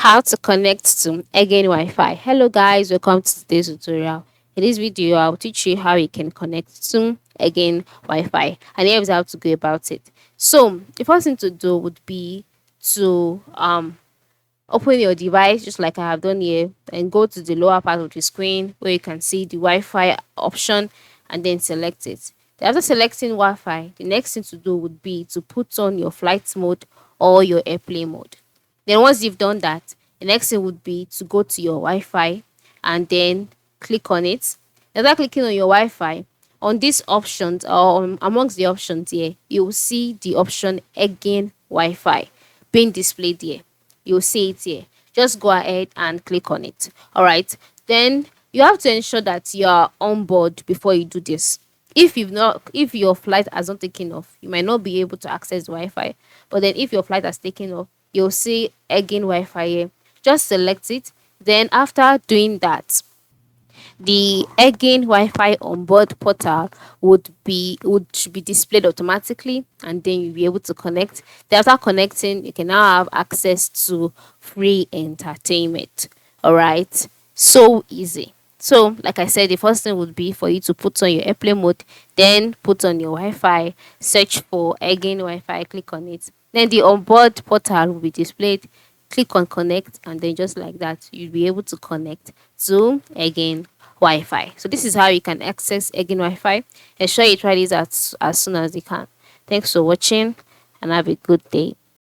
How to connect to Aegean Wi-Fi. Hello guys, welcome to today's tutorial. In this video, I'll teach you how you can connect to Aegean Wi-Fi and here's how to go about it. So the first thing to do would be to open your device just like I have done here and go to the lower part of the screen where you can see the Wi-Fi option and then select it. Then after selecting Wi-Fi, the next thing to do would be to put on your flight mode or your airplane mode. Then once you've done that, the next thing would be to go to your Wi-Fi and then click on it. After clicking on your Wi-Fi, on these options or amongst the options here, you will see the option Again Wi-Fi being displayed here. You'll see it here. Just go ahead and click on it. All right. Then you have to ensure that you are on board before you do this. If your flight has not taken off, you might not be able to access Wi-Fi. But then if your flight has taken off, you'll see Again Wi-Fi here. Just select it. Then after doing that, the Again Wi-Fi onboard portal should be displayed automatically, and then you'll be able to connect. Then after connecting, you can now have access to free entertainment. All right, so easy. So, like I said, the first thing would be for you to put on your airplane mode, then put on your Wi-Fi, search for Again Wi-Fi, click on it. Then the onboard portal will be displayed. Click on connect, and then just like that, you'll be able to connect to Again Wi-Fi. So this is how you can access Again Wi-Fi. Ensure you try this as soon as you can. Thanks for watching and have a good day.